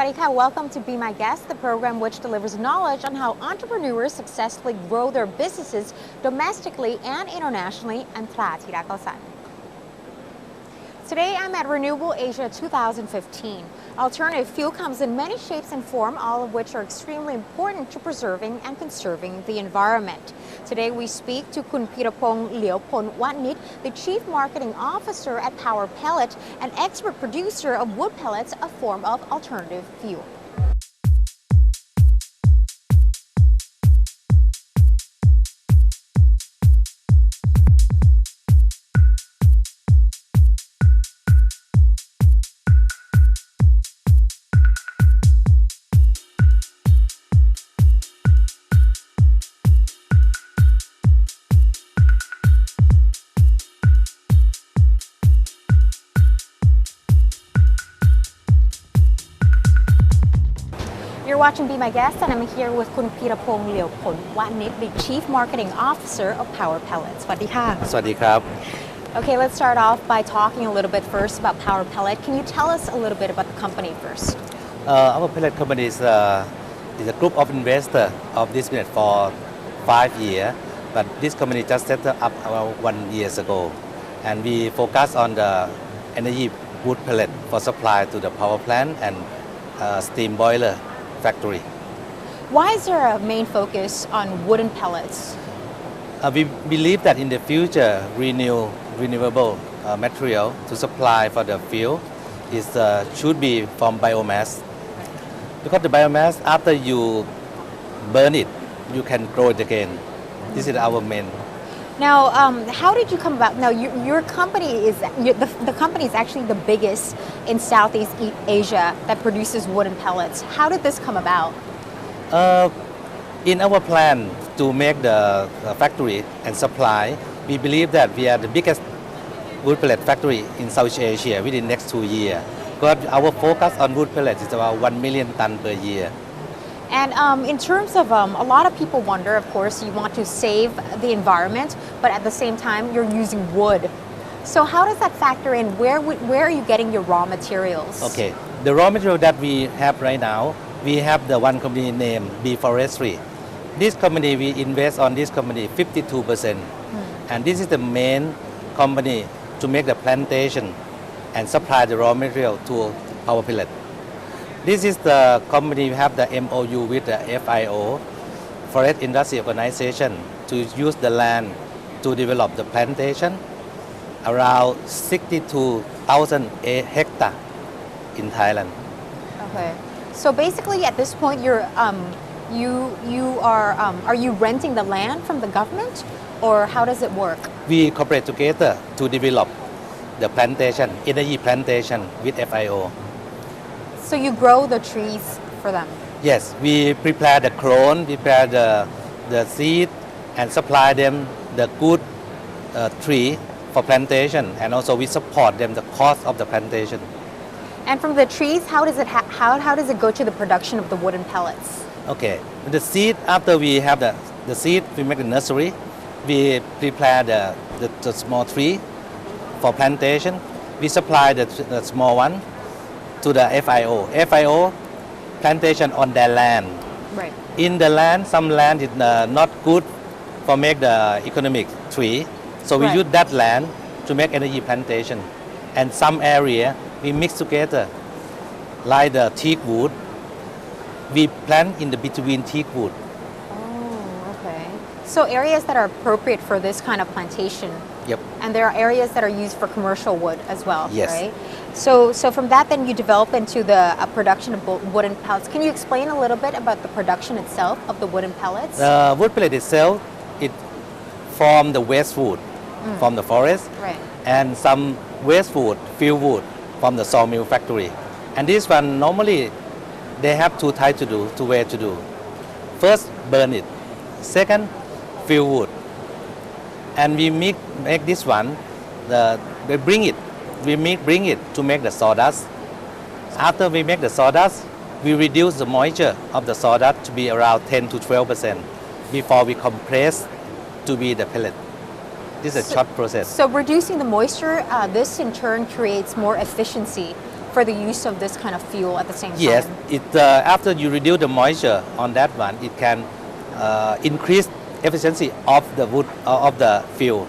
Swadee ka, welcome to Be My Guest, the program which delivers knowledge on how entrepreneurs successfully grow their businesses domestically and internationally. And Today I'm at Renewable Asia 2015. Alternative fuel comes in many shapes and form, all of which are extremely important to preserving and conserving the environment. Today we speak to Kun Pirapong Leopon-Watnit, the Chief Marketing Officer at Power Pellet, an expert producer of wood pellets, a form of alternative fuel. You're watching Be My Guest, and I'm here with Kun Pirapong Leopon-Watnit, the Chief Marketing Officer of Power Pellet. Swadee ka. Swadee krab. Okay, let's start off by talking a little bit first about Power Pellet. Can you tell us a little bit about the company first? Our pellet company is a group of investors of this business for 5 years, but this company just set up about 1 year ago, and we focus on the energy wood pellet for supply to the power plant and steam boiler factory. Why is there a main focus on wooden pellets? We believe that in the future, renewable material to supply for the fuel should be from biomass. Because the biomass, after you burn it, you can grow it again. This is our main. Now, how did you come about? Now, your company is the company is actually the biggest in Southeast Asia that produces wooden pellets. How did this come about? In our plan to make the factory and supply, we believe that we are the biggest wood pellet factory in Southeast Asia within the next 2 years. Because our focus on wood pellets is about 1 million tons per year. And in terms of, a lot of people wonder, of course, you want to save the environment, but at the same time, you're using wood. So how does that factor in? Where are you getting your raw materials? Okay, the raw material that we have right now, we have the one company named B Forestry. This company, we invest on this company 52%. And this is the main company to make the plantation and supply the raw material to Power Pellet. This is the company we have the MOU with the FIO, Forest Industry Organization, to use the land to develop the plantation around 62,000 hectares in Thailand. Okay, so basically at this point are you renting the land from the government, or how does it work? We cooperate together to develop the plantation, energy plantation with FIO. So you grow the trees for them? Yes, we prepare the clone, prepare the seed, and supply them the good tree for plantation, and also we support them the cost of the plantation. And from the trees, how does it go to the production of the wooden pellets? Okay, the seed, after we have the seed, we make the nursery. We prepare the small tree for plantation. We supply the small one to the FIO. FIO plantation on their land. Right. In the land, some land is not good for make the economic tree. So we Right. use that land to make energy plantation. And some area we mix together, like the teak wood. We plant in the between teak wood. Oh, okay. So areas that are appropriate for this kind of plantation. Yep. And there are areas that are used for commercial wood as well, Yes. right? So from that, then you develop into the production of wooden pellets. Can you explain a little bit about the production itself of the wooden pellets? The wood pellet itself, it from the waste wood from the forest, Right. and some waste wood, fuel wood from the sawmill factory. And this one normally they have two types two way to do. First, burn it. Second, fuel wood. And we make this one. We bring it to make the sawdust. After we make the sawdust, we reduce the moisture of the sawdust to be around 10 to 12% before we compress to be the pellet. This is a short process. So reducing the moisture, this in turn creates more efficiency for the use of this kind of fuel at the same time? Yes, after you reduce the moisture on that one, it can increase efficiency of the wood of the fuel.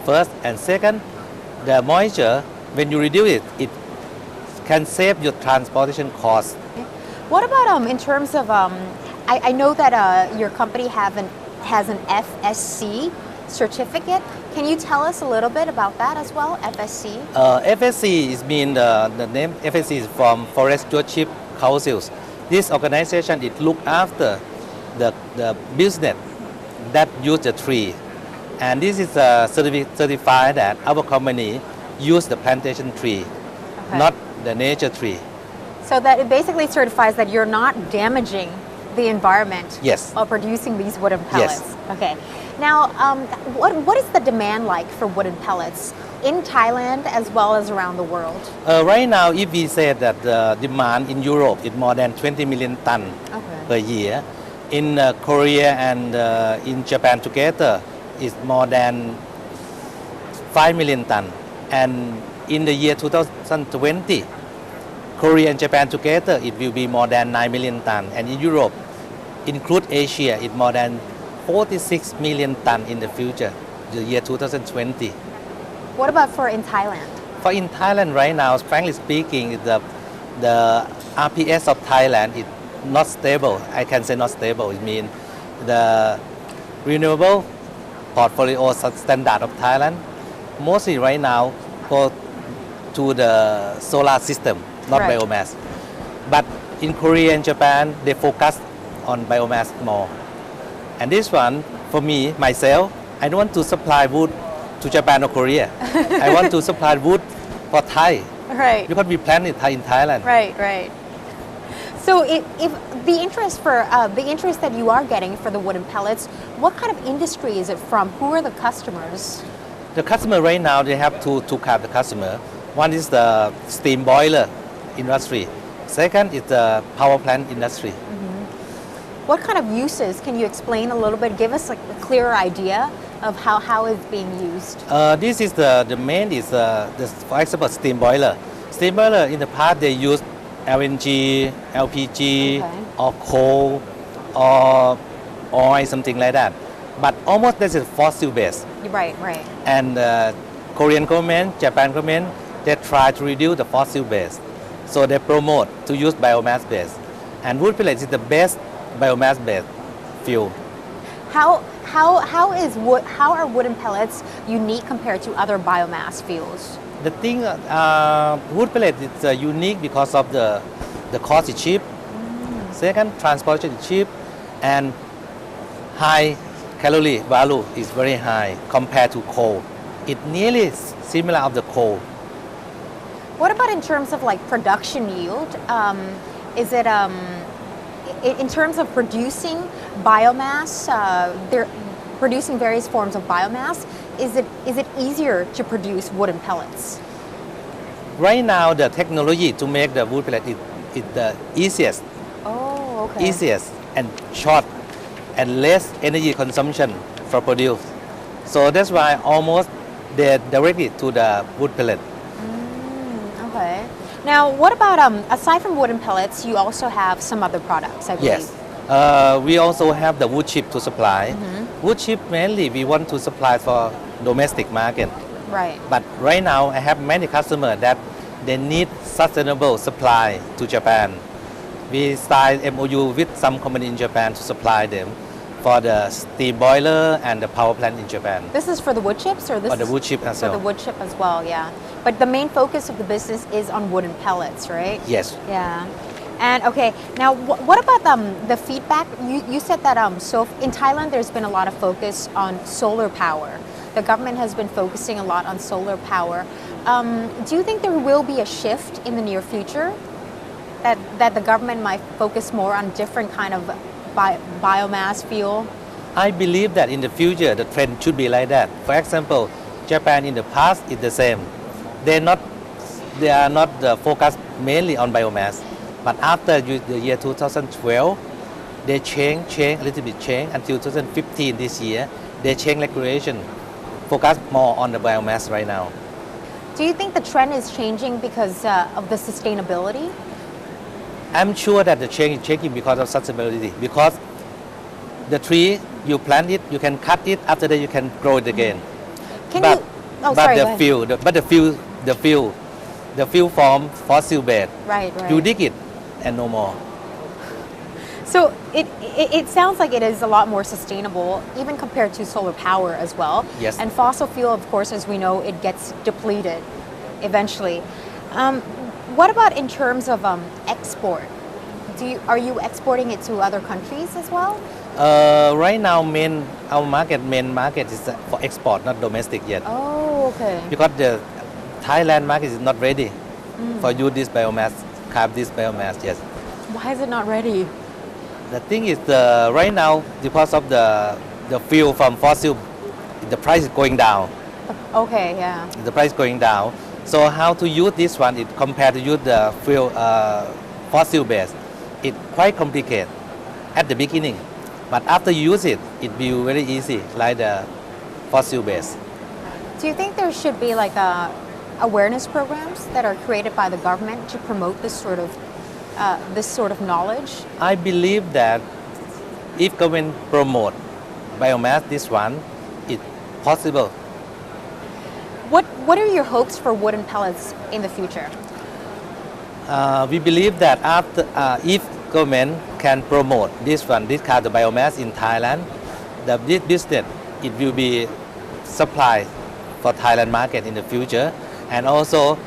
First and second, the moisture when you reduce it, it can save your transportation cost. What about in terms of I know that your company has an FSC certificate. Can you tell us a little bit about that as well? FSC. FSC is mean the name FSC is from Forest Stewardship Councils. This organization it look after the business that use the tree, and this is certified that our company use the plantation tree, Okay. not the nature tree. So that it basically certifies that you're not damaging the environment Yes. while producing these wooden pellets. Yes. Okay. Now, what is the demand like for wooden pellets in Thailand as well as around the world? Right now, if we say that the demand in Europe is more than 20 million ton Okay. per year, in Korea and in Japan together is more than 5 million ton, and in the year 2020, Korea and Japan together it will be more than 9 million ton, and in Europe, include Asia, it more than 46 million ton in the future, the year 2020. What about for in Thailand? For in Thailand right now, frankly speaking, the RPS of Thailand is not stable. I can say not stable. It means the renewable portfolio standard of Thailand mostly right now go to the solar system, not Right. biomass. But in Korea and Japan, they focus on biomass more. And this one, for me, myself, I don't want to supply wood to Japan or Korea. I want to supply wood for Thai Right. because we plant it in Thailand. Right, right. So if the interest that you are getting for the wooden pellets, what kind of industry is it from? Who are the customers? The customer right now, they have two kind of customer. One is the steam boiler industry. Second is the power plant industry. What kind of uses? Can you explain a little bit? Give us like a clearer idea of how it's being used. This is the main is for example steam boiler. Steam boiler in the past they use LNG, LPG, Okay. or coal, or oil, something like that. But almost this is fossil based. Right, right. And Korean government, Japan government, they try to reduce the fossil base. So they promote to use biomass base. And wood pellets is the best biomass based fuel. How are wooden pellets unique compared to other biomass fuels? The thing, wood pellet is unique because of the cost is cheap. Second, transportation is cheap, and high calorie value is very high compared to coal. It nearly similar of the coal. What about in terms of like production yield? Is it in terms of producing biomass? They're producing various forms of biomass. Is it easier to produce wooden pellets? Right now, the technology to make the wood pellet is the easiest, Oh, okay. easiest and short and less energy consumption for produce. So that's why almost they directly to the wood pellet. Okay. Now, what about aside from wooden pellets, you also have some other products, I believe. Yes. We also have the wood chip to supply. Wood chip mainly we want to supply for domestic market. Right. But right now I have many customers that they need sustainable supply to Japan. We signed MOU with some company in Japan to supply them for the steam boiler and the power plant in Japan. This is for the wood chips, or this For the is wood chip as for the well. wood chip as well? Yeah. But the main focus of the business is on wooden pellets, right? Yes. Yeah. And okay, now what about the feedback? You said that so in Thailand there's been a lot of focus on solar power. The government has been focusing a lot on solar power. Do you think there will be a shift in the near future that the government might focus more on different kind of biomass fuel? I believe that in the future the trend should be like that. For example, Japan in the past is the same. They are not focused mainly on biomass. But after the year 2012, they change a little bit until 2015 this year. They change regulation, focus more on the biomass right now. Do Do you think the trend is changing because of the sustainability? I'm sure that the change is changing because of sustainability. Because the tree, you plant it, you can cut it. After that, you can grow it again. Can but you? Oh, but sorry. the go ahead. fuel, the fuel from fossil bed. Right. Right. You dig it, and no more. So it sounds like it is a lot more sustainable, even compared to solar power as well. Yes. And fossil fuel, of course, as we know, it gets depleted eventually. What about in terms of export? Are you exporting it to other countries as well? Right now, our main market is for export, not domestic yet. Oh, okay. Because the Thailand market is not ready for use this biomass, carve this biomass. Yes. Why is it not ready? The thing is, right now, because of the fuel from fossil, the price is going down. Okay, yeah. The price going down. So how to use this one? It compared to use the fuel fossil base, it quite complicated at the beginning. But after you use it, it will be very easy, like the fossil base. Do you think there should be like awareness programs that are created by the government to promote this sort of knowledge? I believe that if government promote biomass, this one, it's possible. What are your hopes for wooden pellets in the future? We believe that after, if government can promote this one, this kind of biomass in Thailand, this business, it will be supply for Thailand market in the future. And also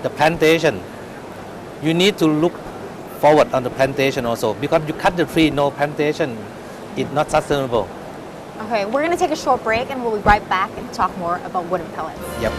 the plantation, you need to look forward on the plantation also, because you cut the tree, no plantation, it's not sustainable. Okay, we're going to take a short break and we'll be right back and talk more about wooden pellets. Yep.